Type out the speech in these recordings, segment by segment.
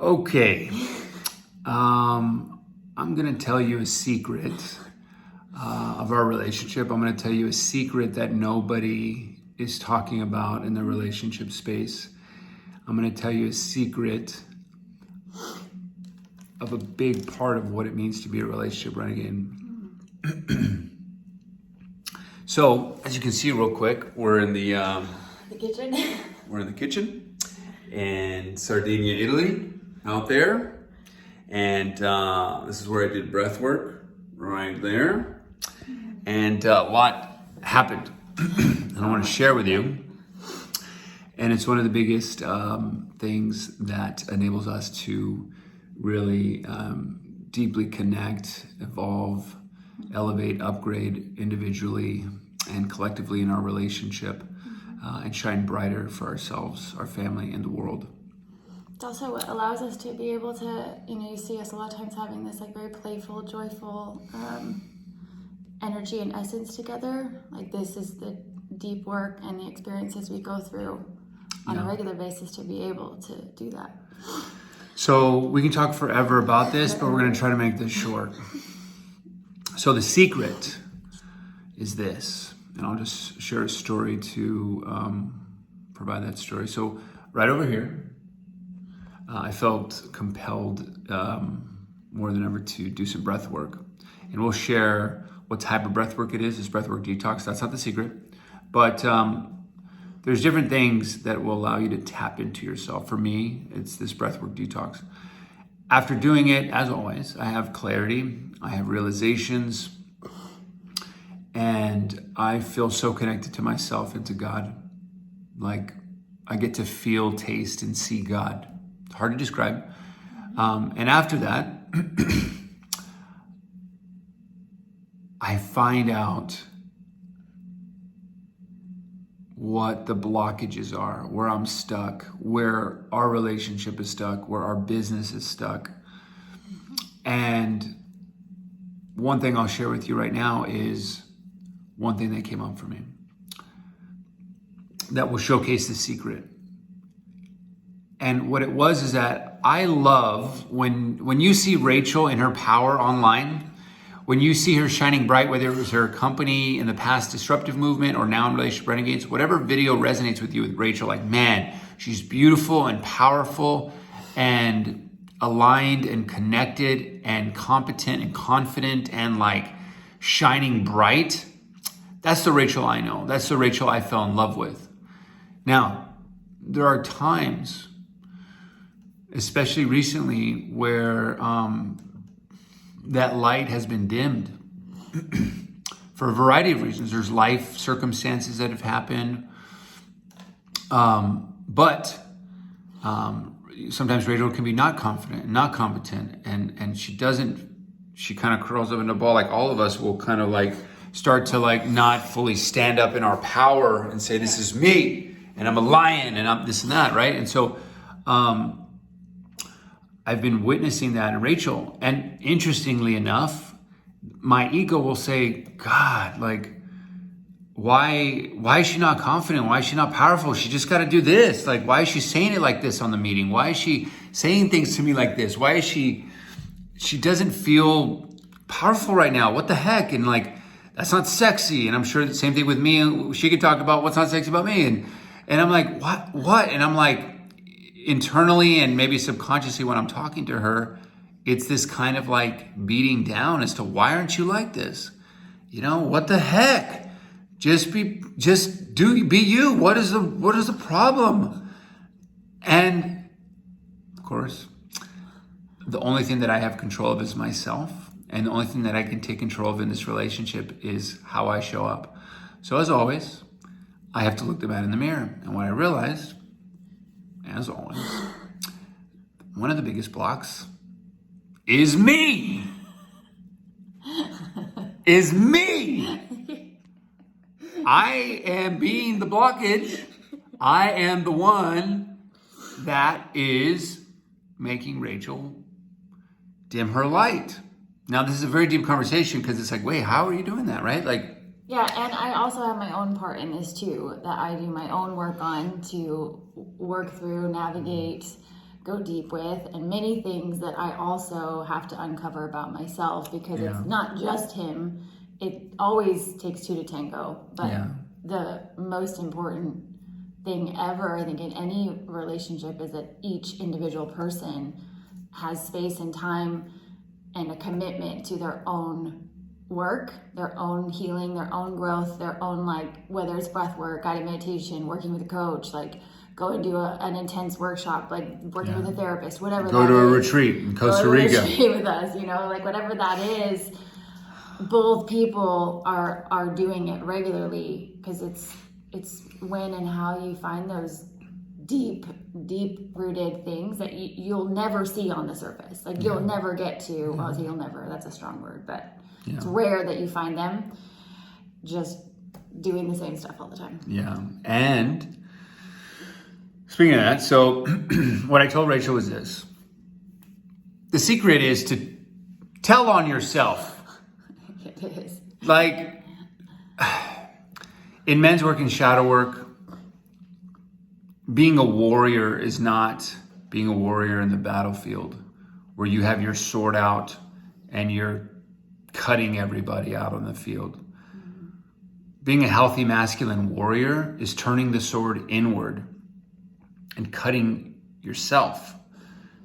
Okay, I'm gonna tell you a secret of our relationship. I'm gonna tell you a secret that nobody is talking about in the relationship space. I'm gonna tell you a secret of a big part of what it means to be a relationship renegade. So, as you can see real quick, we're in the kitchen. We're in the kitchen in Sardinia, Italy, out there. And this is where I did breath work, right there. And a lot happened and I want to share with you. And it's one of the biggest things that enables us to really deeply connect, evolve, elevate, upgrade individually and collectively in our relationship, and shine brighter for ourselves, our family, and the world. It's also what allows us to be able to, you see us a lot of times having this like very playful, joyful energy and essence together. Like this is the deep work and the experiences we go through on a regular basis to be able to do that. So we can talk forever about this, but we're going to try to make this short. So the secret is this, and I'll just share a story to provide that story. So right over here, I felt compelled more than ever to do some breath work. And we'll share what type of breath work it is. It's breath work detox. That's not the secret. But there's different things that will allow you to tap into yourself. For me, it's this breath work detox. After doing it, as always, I have clarity. I have realizations. And I feel so connected to myself and to God. Like I get to feel, taste, and see God. It's hard to describe. And after that, I find out what the blockages are, where I'm stuck, where our relationship is stuck, where our business is stuck. And one thing I'll share with you right now is one thing that came up for me that will showcase the secret. And what it was is that I love when you see Rachel in her power online, when you see her shining bright, whether it was her company in the past disruptive movement or now in Relationship Renegades, whatever video resonates with you with Rachel, like, man, she's beautiful and powerful and aligned and connected and competent and confident and like shining bright. That's the Rachel I know. That's the Rachel I fell in love with. Now, there are times, especially recently, where that light has been dimmed for a variety of reasons. There's life circumstances that have happened. But sometimes Rachel can be not confident and not competent. And she kind of curls up in a ball, like all of us will kind of like start to like not fully stand up in our power and say, this is me and I'm a lion and I'm this and that, right? And so I've been witnessing that in Rachel. And interestingly enough, my ego will say, God, like, why is she not confident? Why is she not powerful? She just got to do this. Like, why is she saying it like this on the meeting? Why is she saying things to me like this? Why is she doesn't feel powerful right now. What the heck? And like, that's not sexy. And I'm sure the same thing with me. She could talk about what's not sexy about me. And I'm like, what? And I'm like, internally and maybe subconsciously when I'm talking to her, it's this kind of like beating down as to why aren't you like this? What the heck? Just be you. What is the problem? And of course, the only thing that I have control of is myself. And the only thing that I can take control of in this relationship is how I show up. So as always, I have to look the man in the mirror. And what I realized, as always, one of the biggest blocks is me. Is me. I am being the blockage. I am the one that is making Rachel dim her light. Now, this is a very deep conversation because it's like, wait, how are you doing that, right? Like, yeah, and I also have my own part in this too, that I do my own work on to work through, navigate, go deep with, and many things that I also have to uncover about myself, because it's not just him. It always takes two to tango. But the most important thing ever, I think, in any relationship is that each individual person has space and time and a commitment to their own work, their own healing, their own growth, their own, like, whether it's breath work, guided meditation, working with a coach, like go and do an intense workshop, like working with a therapist, whatever. Go to a retreat in Costa Rica. Go to a retreat with us, you know, like whatever that is. Both people are doing it regularly, because it's when and how you find those deep rooted things that you'll never see on the surface. Like you'll never get to, well, you'll never, that's a strong word, but it's rare that you find them just doing the same stuff all the time. Yeah. And speaking of that, so what I told Rachel was this. The secret is to tell on yourself. It is. Like, in men's work and shadow work, being a warrior is not being a warrior in the battlefield where you have your sword out and you're cutting everybody out on the field. Mm-hmm. Being a healthy masculine warrior is turning the sword inward and cutting yourself,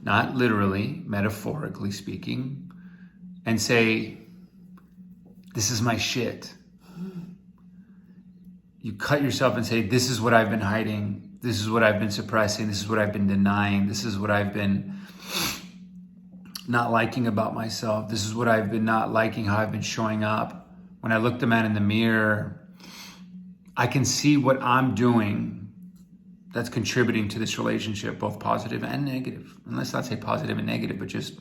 not literally, metaphorically speaking, and say, this is my shit. You cut yourself and say, this is what I've been hiding. This is what I've been suppressing. This is what I've been denying. This is what I've been not liking about myself. This is what I've been not liking, how I've been showing up. When I look the man in the mirror, I can see what I'm doing that's contributing to this relationship, both positive and negative. And let's not say positive and negative, but just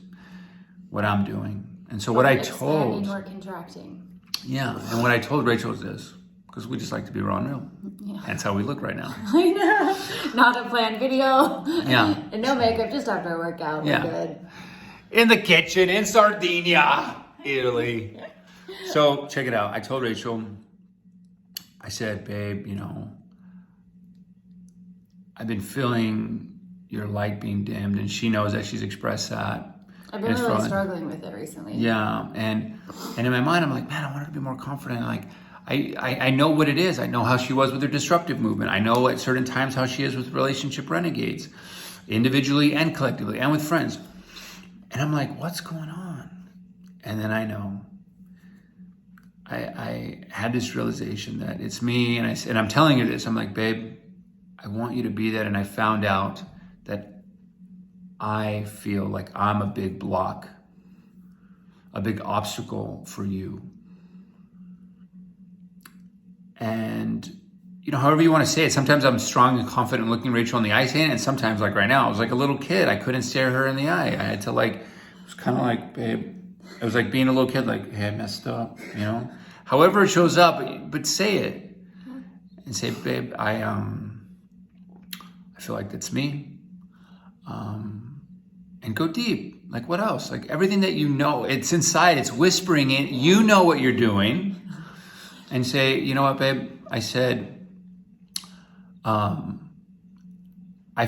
what I'm doing. And so what I told... or contracting. Yeah, and what I told Rachel is this, because we just like to be raw and real. Yeah. That's how we look right now. I know. Not a planned video. Yeah. And no makeup, just after a workout. We're good. In the kitchen in Sardinia, Italy. So check it out. I told Rachel, I said, babe, you know, I've been feeling your light being dimmed, and she knows that she's expressed that. I've been really struggling with it recently. Yeah, and in my mind, I'm like, man, I want her to be more confident. Like, I know what it is. I know how she was with her disruptive movement. I know at certain times how she is with Relationship Renegades, individually and collectively, and with friends. And I'm like, what's going on? And then I know. I had this realization that it's me, and I'm telling her this. I'm like, babe, I want you to be that. And I found out that I feel like I'm a big block, a big obstacle for you. And, you know, however you want to say it, sometimes I'm strong and confident looking Rachel in the eye saying it, and sometimes, like right now, I was like a little kid. I couldn't stare her in the eye. I had to, like, it was kind of like, babe, it was like being a little kid, like, hey, I messed up, you know? However it shows up, but say it. And say, babe, I feel like that's me. And go deep. Like, what else? Like, everything that you know, it's inside, it's whispering in, you know what you're doing. And say, you know what, babe? I said, I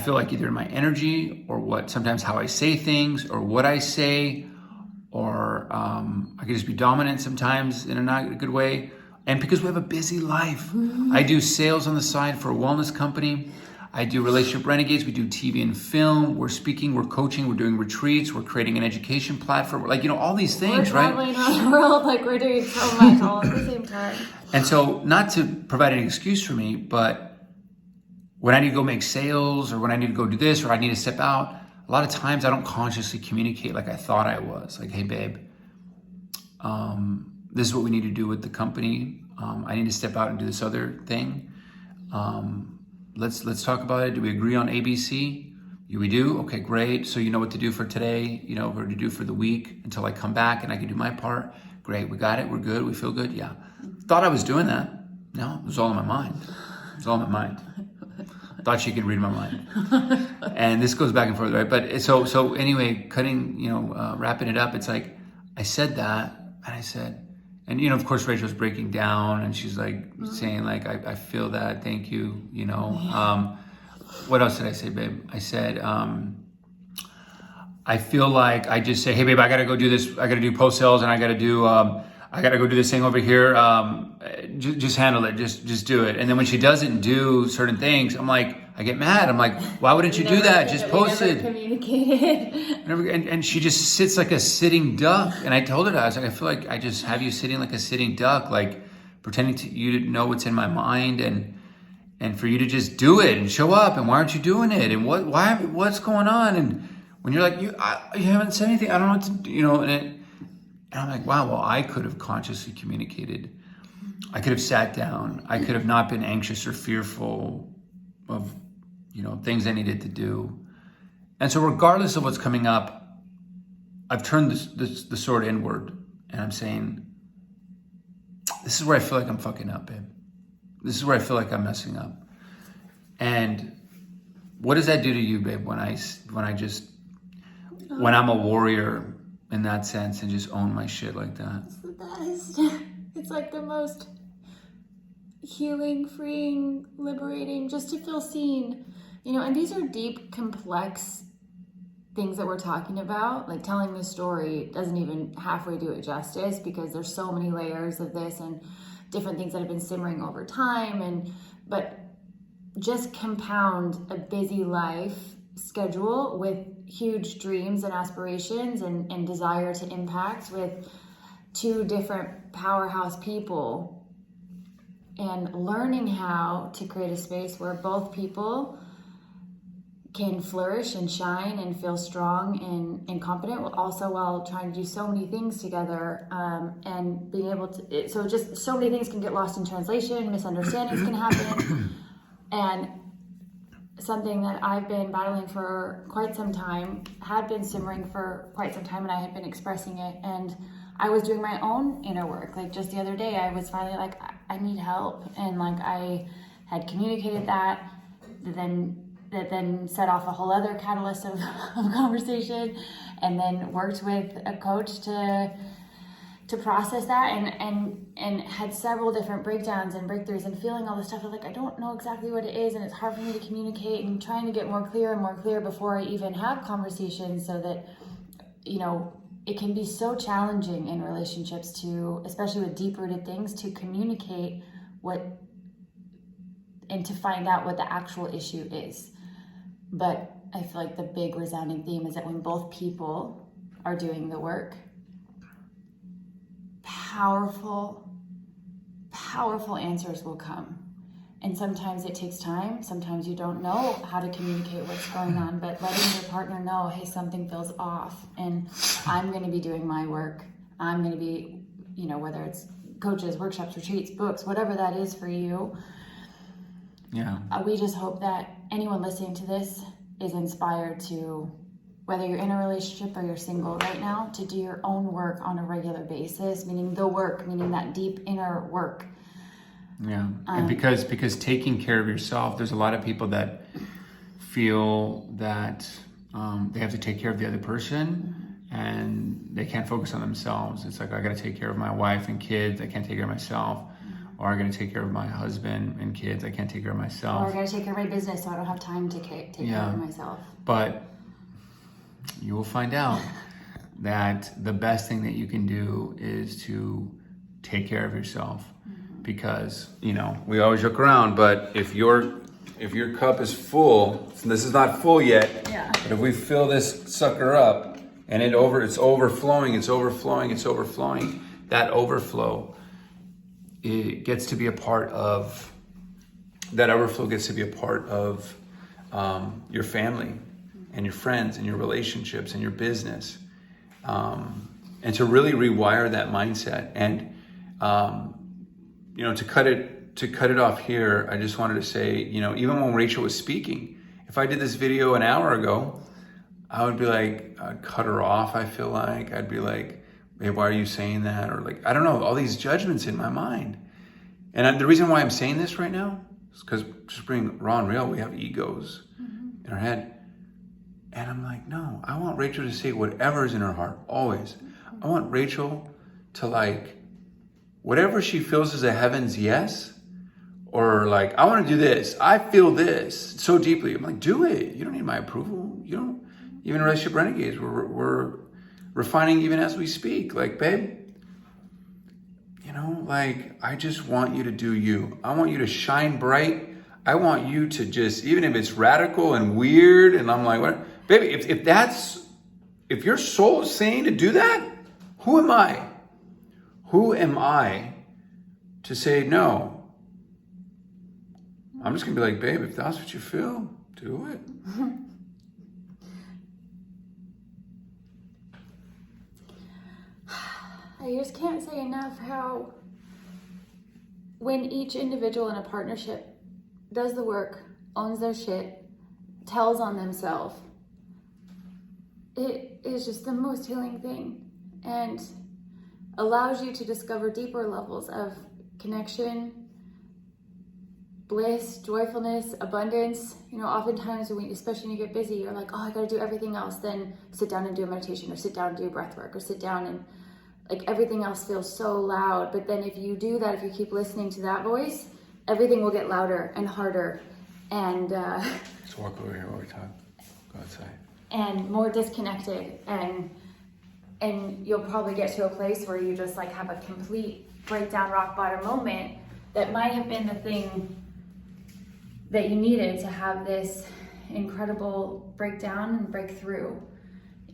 feel like either in my energy or sometimes how I say things or what I say, or I could just be dominant sometimes in a not good way. And because we have a busy life, I do sales on the side for a wellness company. I do Relationship Renegades. We do TV and film. We're speaking, we're coaching, we're doing retreats. We're creating an education platform. Like, you know, all these things, right? We're traveling around the world, like we're doing so much all at the same time. And so, not to provide an excuse for me, but when I need to go make sales or when I need to go do this or I need to step out, a lot of times I don't consciously communicate like I thought I was. Like, hey, babe, this is what we need to do with the company. I need to step out and do this other thing. Let's talk about it. Do we agree on ABC? We do? Okay, great. So you know what to do for today, you know what to do for the week until I come back and I can do my part. Great, we got it, we're good, we feel good, yeah. Thought I was doing that. No, it was all in my mind. It was all in my mind. Thought she could read my mind. And this goes back and forth, right? But so anyway, cutting, you know, wrapping it up, it's like, I said that, and I said, and, you know, of course, Rachel's breaking down, and she's like saying, like, I feel that, thank you, you know. What else did I say, babe? I said, I feel like I just say, hey babe, I gotta go do this. I gotta do post sales, and I gotta go do this thing over here. Just handle it. Just do it. And then when she doesn't do certain things, I'm like, I get mad. I'm like, why wouldn't you do that? Just post it. Communicated. And she just sits like a sitting duck. And I told her that. I was like, I feel like I just have you sitting like a sitting duck, like pretending to you to know what's in my mind, and for you to just do it and show up. And why aren't you doing it? And what's going on? And when you're like, you haven't said anything. I don't know what to do, and I'm like, wow, well, I could have consciously communicated. I could have sat down. I could have not been anxious or fearful of, things I needed to do. And so regardless of what's coming up, I've turned the sword inward, and I'm saying, this is where I feel like I'm fucking up, babe. This is where I feel like I'm messing up. And what does that do to you, babe, when I'm a warrior in that sense and just own my shit like that? It's the best. It's like the most healing, freeing, liberating, just to feel seen. And these are deep, complex things that we're talking about. Like, telling this story doesn't even halfway do it justice, because there's so many layers of this and different things that have been simmering over time. But just compound a busy life schedule with huge dreams and aspirations and desire to impact with two different powerhouse people, and learning how to create a space where both people can flourish and shine and feel strong and confident, also while trying to do so many things together, and being able to, so just so many things can get lost in translation, misunderstandings can happen. And something that I've been battling for quite some time, had been simmering for quite some time, and I had been expressing it, and I was doing my own inner work. Like, just the other day, I was finally like, I need help. And like, I had communicated that then set off a whole other catalyst of conversation, and then worked with a coach to process that, and had several different breakdowns and breakthroughs, and feeling all this stuff. I was like, I don't know exactly what it is, and it's hard for me to communicate, and trying to get more clear before I even have conversations, so that, it can be so challenging in relationships to, especially with deep-rooted things, to communicate and to find out what the actual issue is. But I feel like the big resounding theme is that when both people are doing the work, powerful answers will come. And sometimes it takes time. Sometimes you don't know how to communicate what's going on, but letting your partner know, hey, something feels off, and I'm going to be doing my work. I'm going to be, whether it's coaches, workshops, retreats, books, whatever that is for you. Yeah. We just hope that anyone listening to this is inspired to, whether you're in a relationship or you're single right now, to do your own work on a regular basis, meaning that deep inner work. Yeah. And because taking care of yourself, there's a lot of people that feel that they have to take care of the other person, and they can't focus on themselves. It's like, I got to take care of my wife and kids. I can't take care of myself. Or I got to take care of my husband and kids. I can't take care of myself. Or I got to take care of my business, so I don't have time to take care of myself. But you will find out that the best thing that you can do is to take care of yourself. Because, we always joke around, but if your cup is full, this is not full yet, but if we fill this sucker up and it's overflowing, that overflow, it gets to be a part of, that overflow gets to be a part of your family and your friends and your relationships and your business. And to really rewire that mindset. And, to cut it off here, I just wanted to say, even when Rachel was speaking, if I did this video an hour ago, I would be like, I'd cut her off. I feel like I'd be like, hey, why are you saying that? Or like, I don't know, all these judgments in my mind. And the reason why I'm saying this right now is because, just being raw and real, we have egos in our head. And I'm like, no, I want Rachel to say whatever's in her heart, always. I want Rachel to, like, whatever she feels is a heaven's yes, or like, I want to do this. I feel this so deeply. I'm like, do it. You don't need my approval. You Even Relationship Renegades, we're refining even as we speak. Like, babe, you know, like, I just want you to do you. I want you to shine bright. I want you to just, even if it's radical and weird, and I'm like, what? Baby, if your soul is saying to do that, who am I? Who am I to say no? I'm just gonna be like, babe, if that's what you feel, do it. I just can't say enough how when each individual in a partnership does the work, owns their shit, tells on themselves, it is just the most healing thing and allows you to discover deeper levels of connection, bliss, joyfulness, abundance. You know, oftentimes especially when you get busy, you're like, oh, I gotta do everything else, then sit down and do a meditation, or sit down and do breath work, or sit down and like everything else feels so loud. But then if you do that, if you keep listening to that voice, everything will get louder and harder and Let's walk over here while we talk. Go outside. And more disconnected, and you'll probably get to a place where you just like have a complete breakdown, rock bottom moment that might have been the thing that you needed to have this incredible breakdown and breakthrough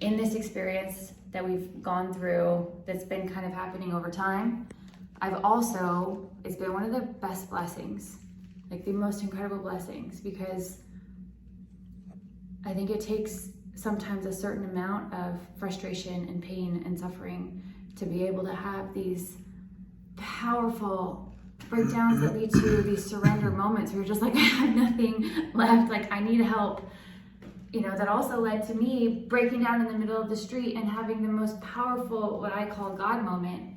in this experience that we've gone through that's been kind of happening over time. It's been one of the best blessings, like the most incredible blessings, because I think it takes sometimes a certain amount of frustration and pain and suffering to be able to have these powerful breakdowns that lead to these surrender moments where you're just like, I have nothing left, like I need help. You know, that also led to me breaking down in the middle of the street and having the most powerful, what I call God moment,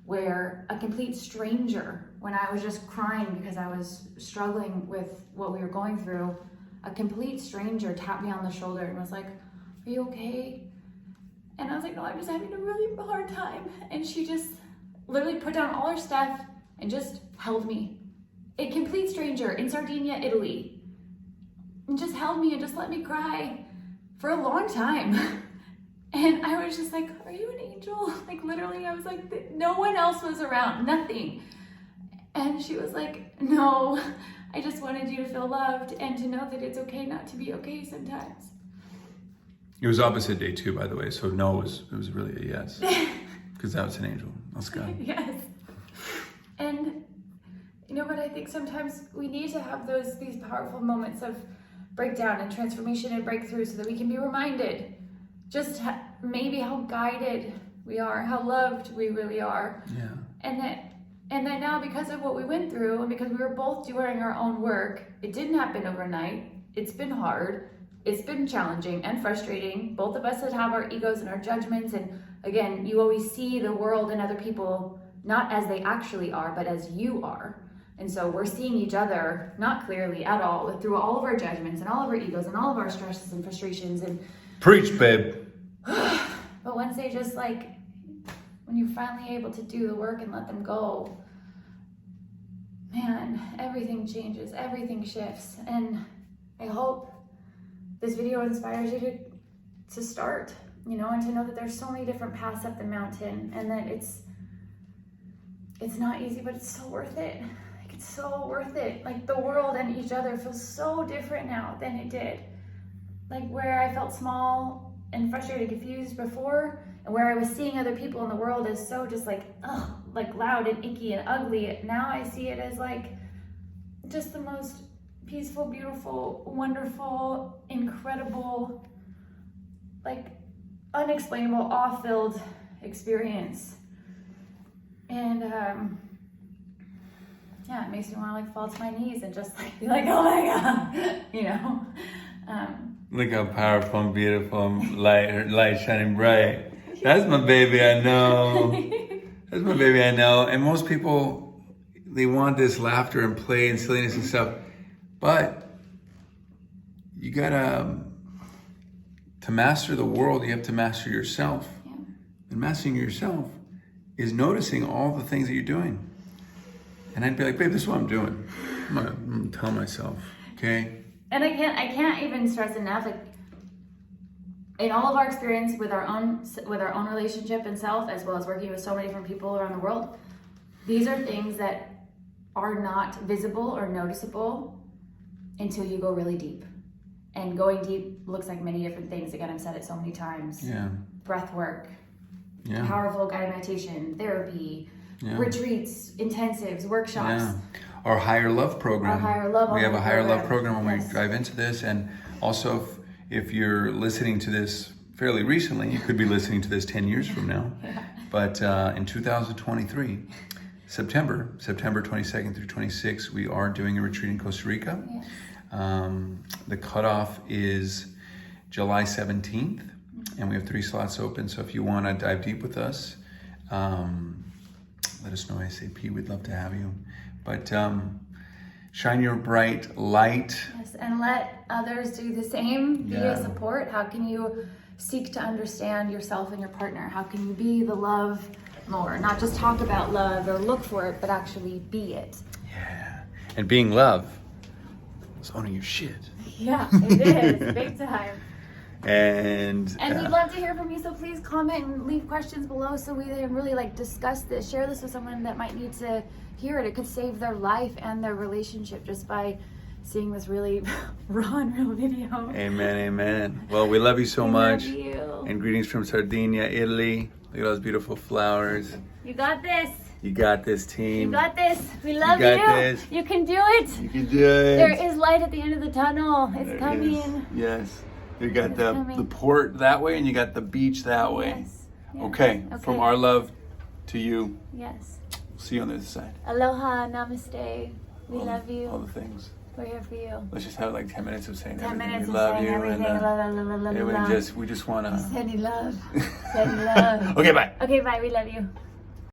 where a complete stranger, when I was just crying because I was struggling with what we were going through, a complete stranger tapped me on the shoulder and was like, are you okay? And I was like, no, I'm just having a really hard time. And she just literally put down all her stuff and just held me. A complete stranger in Sardinia, Italy. And just held me and just let me cry for a long time. And I was just like, are you an angel? Like literally, I was like, no one else was around, nothing. And she was like, no, I just wanted you to feel loved and to know that it's okay not to be okay sometimes. It was opposite day 2, by the way. So no, it was really a yes. Because that was an angel. Let's go. Yes. And you know, but I think sometimes we need to have these powerful moments of breakdown and transformation and breakthrough so that we can be reminded just maybe how guided we are, how loved we really are. Yeah. And that now, because of what we went through and because we were both doing our own work, it didn't happen overnight. It's been hard. It's been challenging and frustrating. Both of us that have our egos and our judgments. And again, you always see the world and other people not as they actually are, but as you are. And so we're seeing each other not clearly at all, through all of our judgments and all of our egos and all of our stresses and frustrations. And preach, babe. But once they just like, when you're finally able to do the work and let them go, man, everything changes, everything shifts. And I hope this video inspires you to start, you know, and to know that there's so many different paths up the mountain, and that it's not easy, but it's so worth it. Like, it's so worth it. Like, the world and each other feels so different now than it did. Like, where I felt small and frustrated, confused before, and where I was seeing other people in the world as so just like, ugh, like loud and icky and ugly. Now I see it as like just the most peaceful, beautiful, wonderful, incredible, like unexplainable, awe-filled experience. And yeah, it makes me want to like fall to my knees and just like be like, oh my God, you know. Look how powerful and beautiful and light shining bright. That's my baby, I know. That's my baby, I know. And most people, they want this laughter and play and silliness and stuff. But you gotta, to master the world, you have to master yourself. Yeah. And mastering yourself is noticing all the things that you're doing. And I'd be like, babe, this is what I'm doing. I'm gonna tell myself, okay? And I can't even stress enough, like, in all of our experience with our own relationship and self, as well as working with so many different people around the world, these are things that are not visible or noticeable until you go really deep. And going deep looks like many different things. Again, I've said it so many times. Yeah. Breath work, Yeah. powerful guided meditation, therapy, Yeah. retreats, intensives, workshops. Yeah. Our higher love program. Our higher love. We have a higher love program when Yes. we dive into this. And also, if you're listening to this fairly recently, you could be listening to this 10 years from now. Yeah. But in 2023, September 22nd through 26th, we are doing a retreat in Costa Rica. Yes. The cutoff is July 17th, and we have 3 slots open. So if you want to dive deep with us, let us know ASAP. We'd love to have you. But shine your bright light. Yes, and let others do the same. Be Yeah. a support. How can you seek to understand yourself and your partner? How can you be the love more? Not just talk about love or look for it, but actually be it. Yeah. And being love is owning your shit. Yeah, it is. Big time. And we'd love to hear from you, so please comment and leave questions below so we can really discuss this, share this with someone that might need to hear it. It could save their life and their relationship just by seeing this really raw and real video. Amen, amen. Well, we love you so We much. love you. And greetings from Sardinia, Italy. Look at those beautiful flowers. You got this. You got this, team. You got this. We love got you. this. You can do it. You can do it. There is light at the end of the tunnel. It's There coming. is. Yes. You got It's the coming. port that way and you got the beach that way. Yes. Yeah. Okay. From our love to you. Yes. See you on the other side. Aloha. Namaste. We love you. All the things. We're here for you. Let's just have 10 minutes of saying 10 everything. minutes We of love saying you. everything. And, La, la, la, la, la, la. we just want to. Sending love. Sending love. Okay, bye. Okay, bye. We love you.